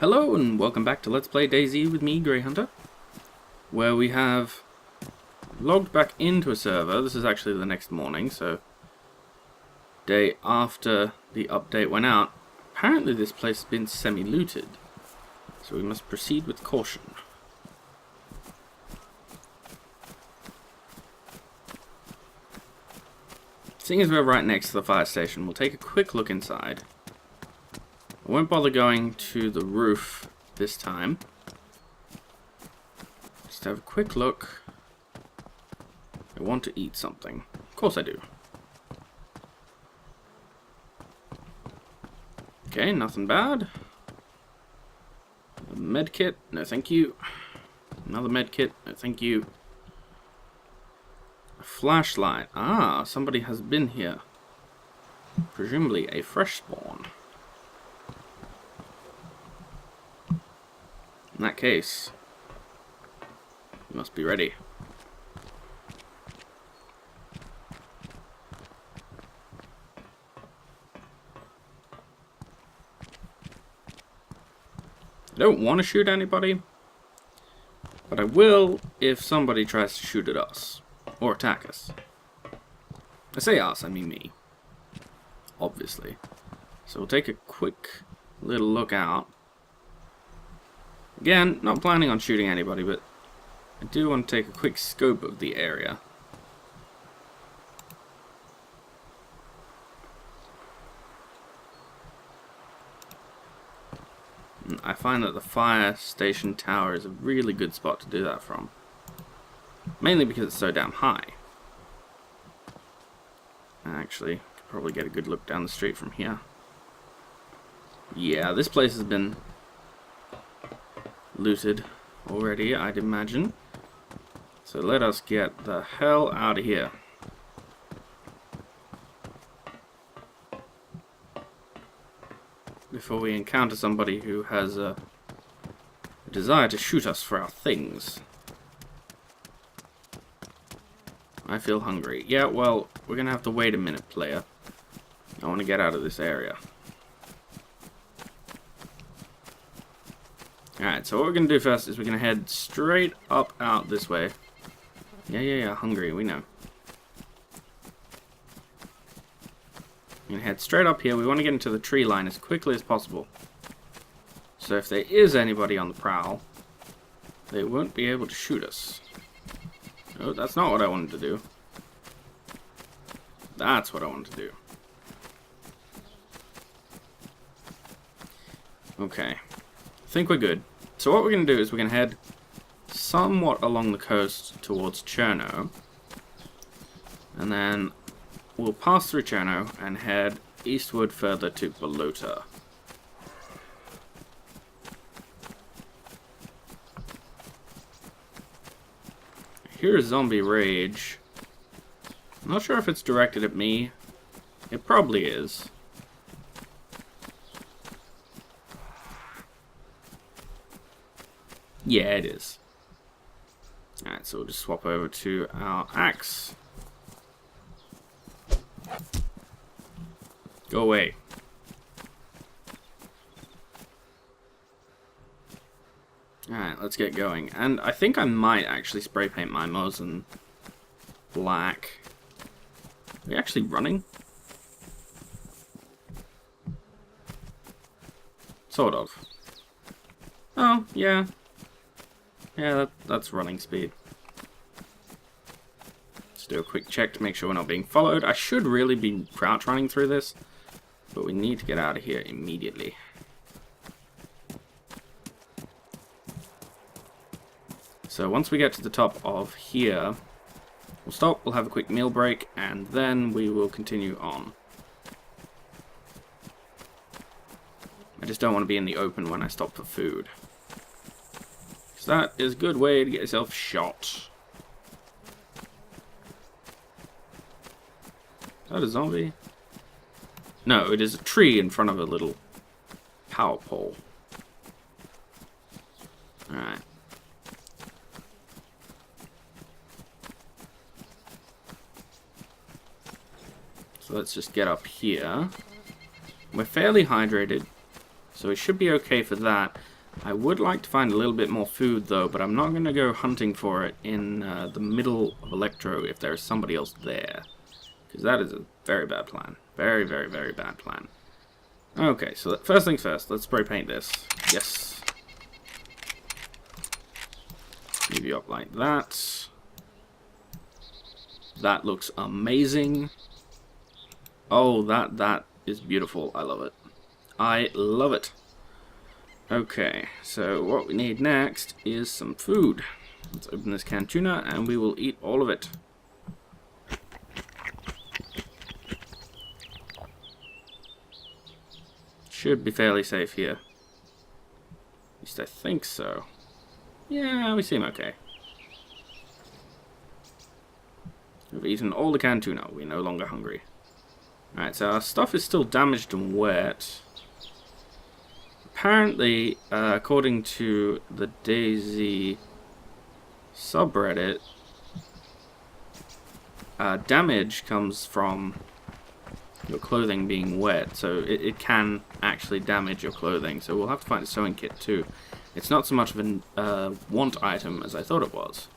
Hello and welcome back to Let's Play DayZ with me, Grey Hunter, where we have logged back into a server. This is actually the next morning, so day after the update went out. Apparently this place has been semi-looted, so we must proceed with caution. Seeing as we're right next to the fire station, we'll take a quick look inside. I won't bother going to the roof this time. Just have a quick look. I want to eat something. Of course I do. Okay, nothing bad. A med kit, no thank you. Another med kit, no thank you. A flashlight. Ah, somebody has been here. Presumably a fresh spawn. In that case, you must be ready. I don't want to shoot anybody, but I will if somebody tries to shoot at us, or attack us. I say us, I mean me. Obviously. So we'll take a quick little look out. Again, not planning on shooting anybody, but I do want to take a quick scope of the area. And I find that the fire station tower is a really good spot to do that from. Mainly because it's so damn high. Actually, could probably get a good look down the street from here. Yeah, this place has been looted already, I'd imagine. So let us get the hell out of here. Before we encounter somebody who has a desire to shoot us for our things. I feel hungry. Yeah, well, we're gonna have to wait a minute, player. I want to get out of this area. Alright, so what we're going to do first is we're going to head straight up out this way. Yeah, hungry, we know. We're going to head straight up here. We want to get into the tree line as quickly as possible. So if there is anybody on the prowl, they won't be able to shoot us. Oh, that's not what I wanted to do. That's what I wanted to do. Okay. I think we're good. So what we're going to do is we're going to head somewhat along the coast towards Cherno. And then we'll pass through Cherno and head eastward further to Balota. I hear a zombie rage. I'm not sure if it's directed at me. It probably is. Yeah, it is. Alright, so we'll just swap over to our axe. Go away. Alright, let's get going. And I think I might actually spray paint my Mosin black. Are we actually running? Sort of. Oh, yeah. Yeah, that's running speed. Let's do a quick check to make sure we're not being followed. I should really be crouch running through this, but we need to get out of here immediately. So once we get to the top of here, we'll stop, we'll have a quick meal break, and then we will continue on. I just don't want to be in the open when I stop for food. That is a good way to get yourself shot. Is that a zombie? No, it is a tree in front of a little power pole. Alright. So let's just get up here. We're fairly hydrated. So it should be okay for that. I would like to find a little bit more food though, but I'm not going to go hunting for it in the middle of Electro if there's somebody else there. Because that is a very bad plan. Very, very, very bad plan. Okay, so first things first, let's spray paint this. Yes. Move you up like that. That looks amazing. Oh, that is beautiful. I love it. I love it. Okay, so what we need next is some food. Let's open this canned tuna and we will eat all of it. Should be fairly safe here. At least I think so. Yeah, we seem okay. We've eaten all the canned tuna. We're no longer hungry. Alright, so our stuff is still damaged and wet. Apparently, according to the DayZ subreddit, damage comes from your clothing being wet, so it can actually damage your clothing. So we'll have to find a sewing kit too. It's not so much of a want item as I thought it was.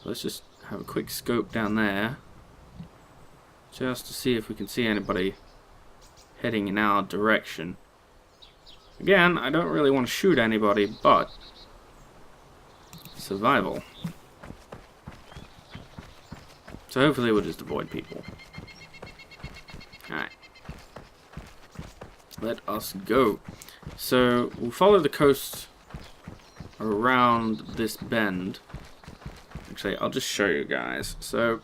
Let's just have a quick scope down there, just to see if we can see anybody heading in our direction. Again, I don't really want to shoot anybody, but survival. So hopefully we'll just avoid people. Alright. Let us go. So we'll follow the coast around this bend. Actually, I'll just show you guys. So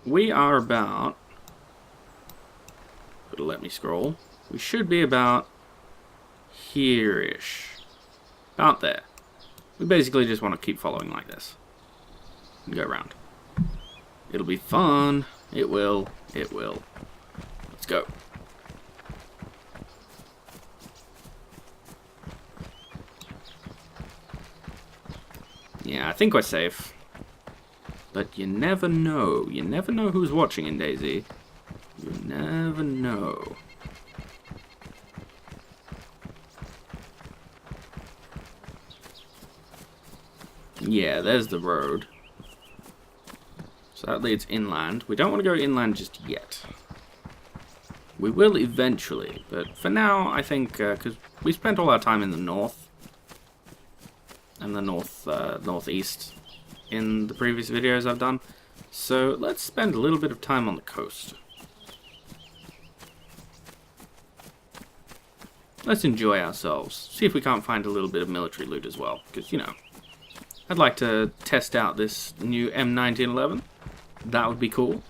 we are about... It'll let me scroll. We should be about here-ish. About there. We basically just want to keep following like this. And go around. It'll be fun. It will. It will. Let's go. Yeah, I think we're safe. But you never know. You never know who's watching in DayZ. You never know. Yeah, there's the road. So that leads inland. We don't want to go inland just yet. We will eventually, but for now, I think, because we spent all our time in the north and the northeast in the previous videos I've done, so let's spend a little bit of time on the coast. Let's enjoy ourselves. See if we can't find a little bit of military loot as well, because, you know, I'd like to test out this new M1911. That would be cool.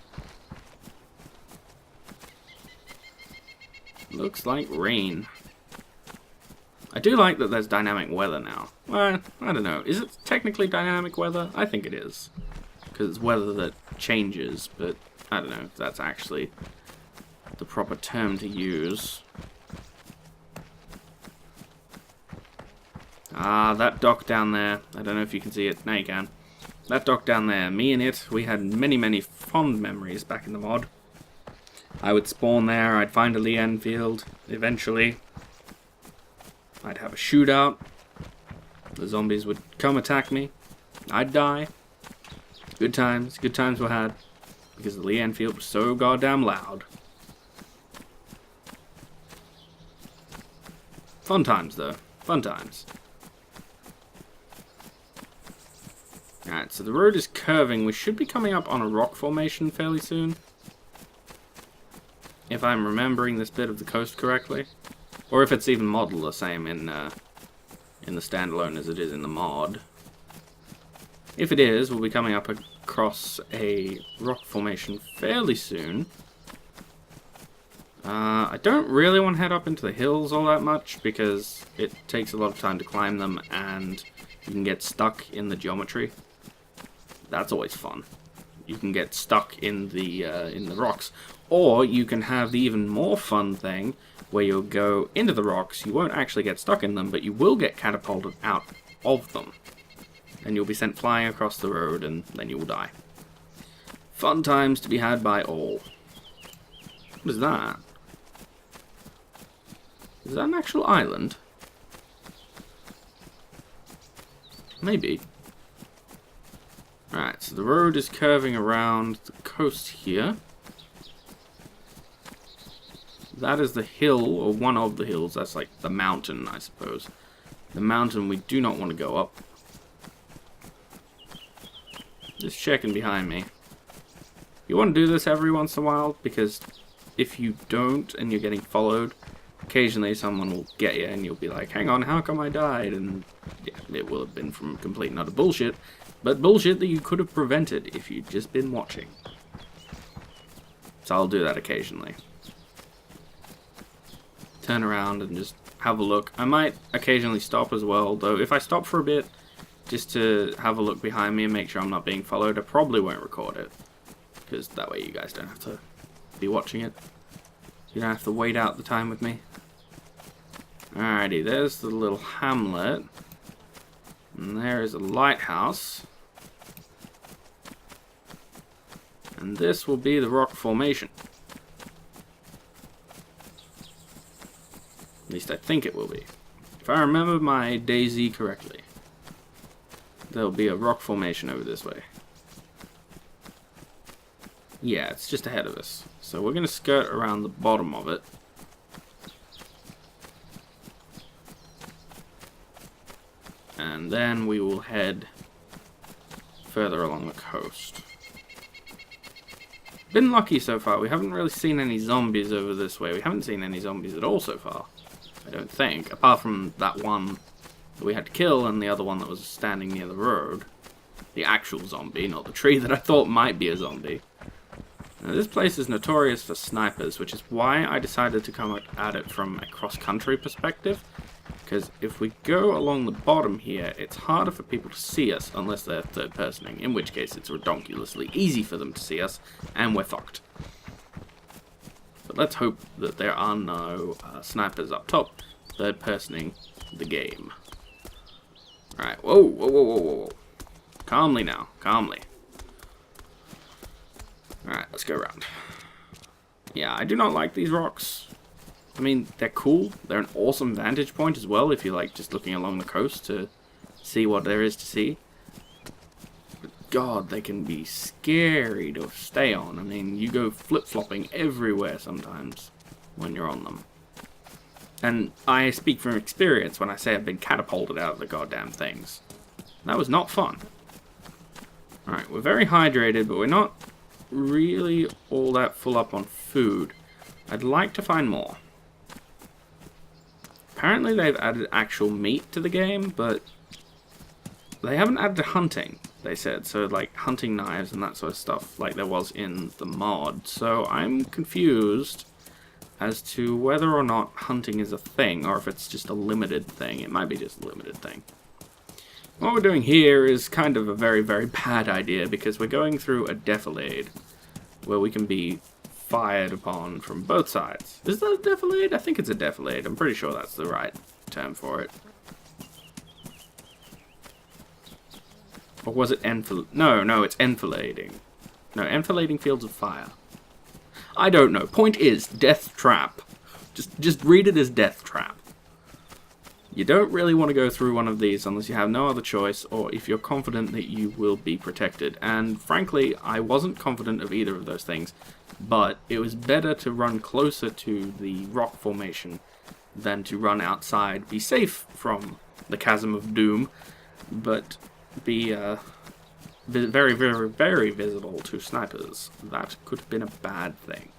Looks like rain. I do like that there's dynamic weather now. Well, I don't know. Is it technically dynamic weather? I think it is. Because it's weather that changes, but I don't know if that's actually the proper term to use. Ah, that dock down there. I don't know if you can see it. Now you can. That dock down there. Me and it, we had many, many fond memories back in the mod. I would spawn there. I'd find a airfield eventually. I'd have a shootout. The zombies would come attack me. I'd die. Good times were had. Because the airfield was so goddamn loud. Fun times though. Fun times. Alright, so the road is curving. We should be coming up on a rock formation fairly soon. If I'm remembering this bit of the coast correctly. Or if it's even modeled the same in the standalone as it is in the mod. If it is, we'll be coming up across a rock formation fairly soon. I don't really want to head up into the hills all that much because it takes a lot of time to climb them and you can get stuck in the geometry. That's always fun. You can get stuck in the rocks, or you can have the even more fun thing where you'll go into the rocks. You won't actually get stuck in them, but you will get catapulted out of them, and you'll be sent flying across the road, and then you will die. Fun times to be had by all. What is that? Is that an actual island? Maybe. Alright, so the road is curving around the coast here. That is the hill, or one of the hills. That's like the mountain, I suppose. The mountain we do not want to go up. Just checking behind me. You want to do this every once in a while, because if you don't and you're getting followed, occasionally someone will get you and you'll be like, hang on, how come I died? And yeah, it will have been from complete and utter bullshit, but bullshit that you could have prevented if you'd just been watching. So I'll do that occasionally. Turn around and just have a look. I might occasionally stop as well, though if I stop for a bit just to have a look behind me and make sure I'm not being followed, I probably won't record it, because that way you guys don't have to be watching it. You don't have to wait out the time with me. Alrighty, there's the little hamlet. And there is a lighthouse. And this will be the rock formation. At least I think it will be. If I remember my DayZ correctly, there'll be a rock formation over this way. Yeah, it's just ahead of us. So we're going to skirt around the bottom of it. And then we will head further along the coast. Been lucky so far. We haven't really seen any zombies over this way. We haven't seen any zombies at all so far, I don't think. Apart from that one that we had to kill and the other one that was standing near the road. The actual zombie, not the tree that I thought might be a zombie. Now, this place is notorious for snipers, which is why I decided to come at it from a cross-country perspective. Because if we go along the bottom here, it's harder for people to see us unless they're third-personing, in which case it's redonkulously easy for them to see us, and we're fucked. But let's hope that there are no snipers up top, third-personing the game. Alright, whoa, whoa, whoa, whoa, whoa. Calmly now, calmly. Alright, let's go around. Yeah, I do not like these rocks. I mean, they're cool. They're an awesome vantage point as well if you like just looking along the coast to see what there is to see. But God, they can be scary to stay on. I mean, you go flip-flopping everywhere sometimes when you're on them. And I speak from experience when I say I've been catapulted out of the goddamn things. That was not fun. Alright, we're very hydrated, but we're not really all that full up on food. I'd like to find more. Apparently they've added actual meat to the game, but they haven't added hunting, they said. So like hunting knives and that sort of stuff like there was in the mod. So I'm confused as to whether or not hunting is a thing, or if it's just a limited thing. It might be just a limited thing. What we're doing here is kind of a very, very bad idea, because we're going through a defilade where we can be fired upon from both sides. Is that a defilade? I think it's a defilade. I'm pretty sure that's the right term for it. Or was it enfil... No, it's enfilading. No, enfilading fields of fire. I don't know. Point is, death trap. Just read it as death trap. You don't really want to go through one of these unless you have no other choice, or if you're confident that you will be protected. And frankly, I wasn't confident of either of those things, but it was better to run closer to the rock formation than to run outside, be safe from the chasm of doom, but be very, very, very visible to snipers. That could have been a bad thing.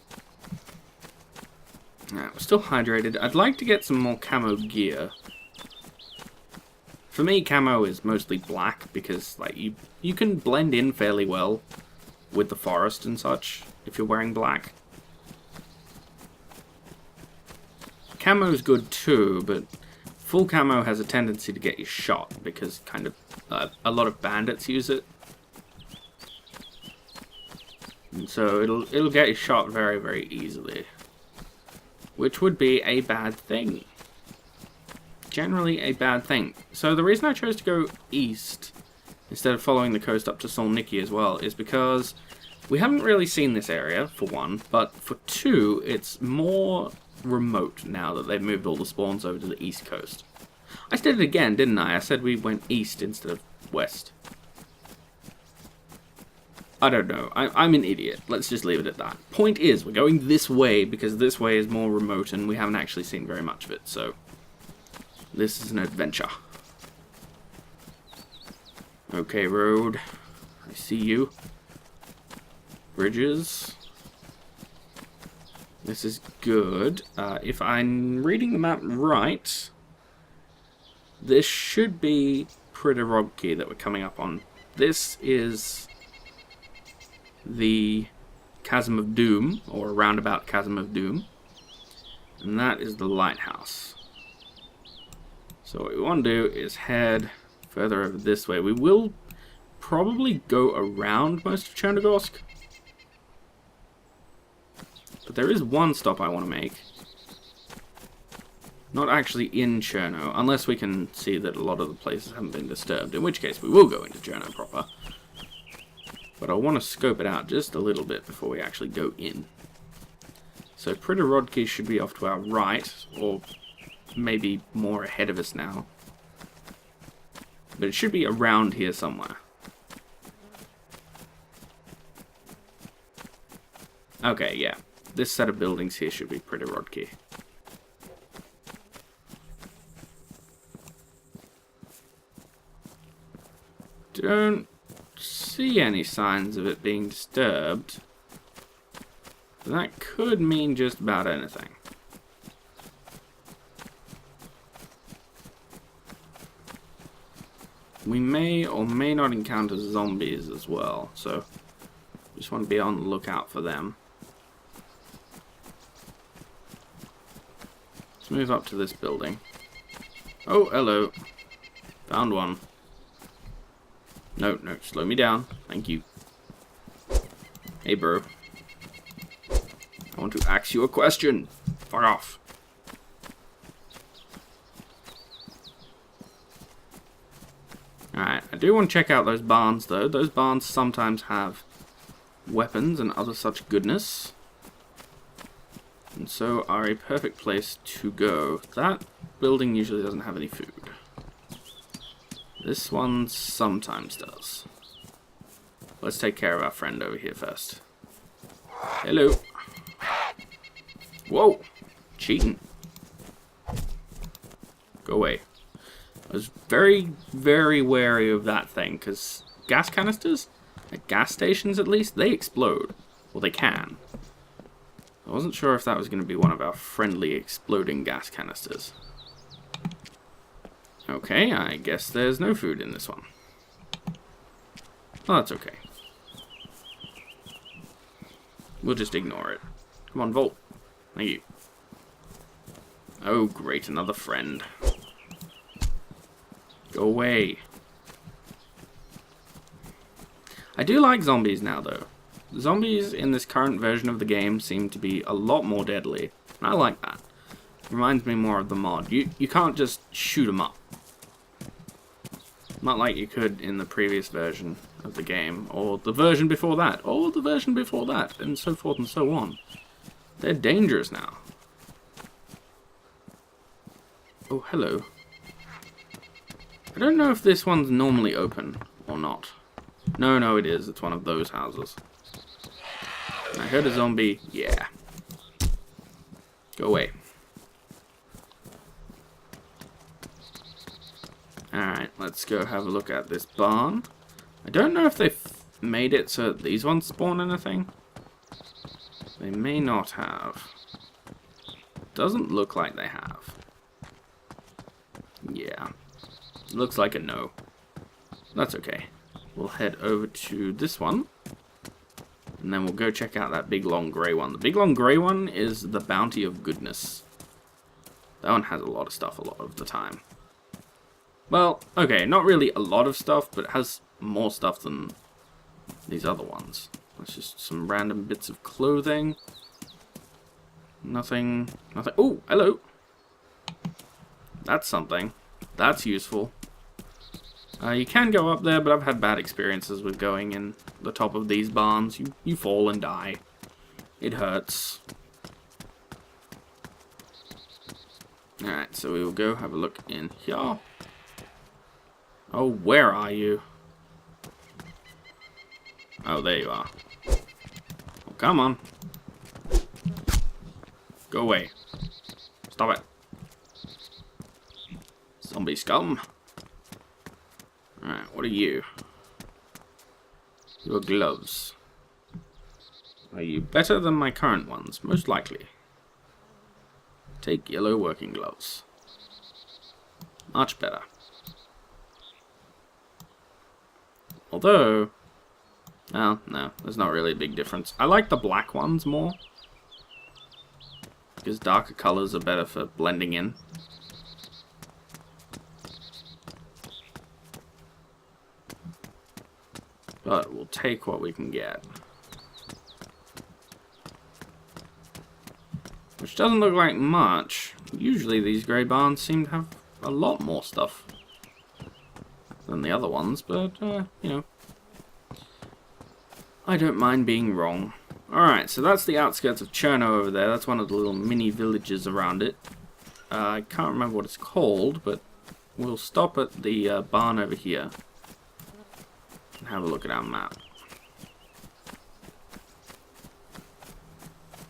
Alright, we're still hydrated. I'd like to get some more camo gear. For me, camo is mostly black because like you can blend in fairly well with the forest and such if you're wearing black. Camo's good too, but full camo has a tendency to get you shot because kind of a lot of bandits use it. And so it'll get you shot very, very easily, which would be a bad thing. Generally a bad thing. So the reason I chose to go east instead of following the coast up to Solniki as well is because we haven't really seen this area, for one, but for two, it's more remote now that they've moved all the spawns over to the east coast. I said it again, didn't I? I said we went east instead of west. I don't know. I'm an idiot. Let's just leave it at that. Point is, we're going this way because this way is more remote and we haven't actually seen very much of it, so this is an adventure. Okay, road. I see you. Bridges. This is good. If I'm reading the map right, this should be Prigorodki that we're coming up on. This is the Chasm of Doom, or a roundabout Chasm of Doom. And that is the lighthouse. So what we want to do is head further over this way. We will probably go around most of Cherno. But there is one stop I want to make. Not actually in Cherno, unless we can see that a lot of the places haven't been disturbed, in which case we will go into Cherno proper. But I want to scope it out just a little bit before we actually go in. So Prigorodki should be off to our right, or maybe more ahead of us now. But it should be around here somewhere. Okay, yeah. This set of buildings here should be Prigorodki. Don't see any signs of it being disturbed. But that could mean just about anything. We may or may not encounter zombies as well, so just want to be on the lookout for them. Let's move up to this building. Oh, hello. Found one. No, slow me down. Thank you. Hey, bro. I want to ask you a question. Fuck off. Alright, I do want to check out those barns, though. Those barns sometimes have weapons and other such goodness. And so are a perfect place to go. That building usually doesn't have any food. This one sometimes does. Let's take care of our friend over here first. Hello. Whoa! Cheating. Go away. I was very, very wary of that thing, because gas canisters, at gas stations at least, they explode. Well, they can. I wasn't sure if that was going to be one of our friendly exploding gas canisters. Okay, I guess there's no food in this one. Well, that's okay. We'll just ignore it. Come on, Volt. Thank you. Oh, great, another friend. Go away. I do like zombies now, though. Zombies in this current version of the game seem to be a lot more deadly, and I like that. Reminds me more of the mod. You can't just shoot them up. Not like you could in the previous version of the game, or the version before that, or the version before that, and so forth and so on. They're dangerous now. Oh, hello. I don't know if this one's normally open or not. No, it is. It's one of those houses. I heard a zombie. Yeah. Go away. Alright, let's go have a look at this barn. I don't know if they've made it so that these ones spawn anything. They may not have. Doesn't look like they have. Yeah. Looks like a no. That's okay. We'll head over to this one. And then we'll go check out that big long grey one. The big long grey one is the Bounty of Goodness. That one has a lot of stuff a lot of the time. Well, okay, not really a lot of stuff, but it has more stuff than these other ones. That's just some random bits of clothing. Nothing. Oh, hello. That's something. That's useful. You can go up there, but I've had bad experiences with going in the top of these barns. You fall and die. It hurts. Alright, so we will go have a look in here. Oh, where are you? Oh, there you are. Oh, come on. Go away. Stop it. Zombie scum. Alright, what are you? Your gloves. Are you better than my current ones? Most likely. Take yellow working gloves. Much better. Although, well, no, there's not really a big difference. I like the black ones more, because darker colors are better for blending in. But we'll take what we can get. Which doesn't look like much. Usually these grey barns seem to have a lot more stuff than the other ones, but, you know, I don't mind being wrong. Alright, so that's the outskirts of Cherno over there. That's one of the little mini villages around it. I can't remember what it's called, but we'll stop at the barn over here and have a look at our map.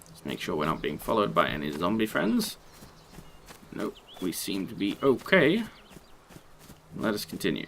Let's make sure we're not being followed by any zombie friends. Nope, we seem to be okay. Let us continue.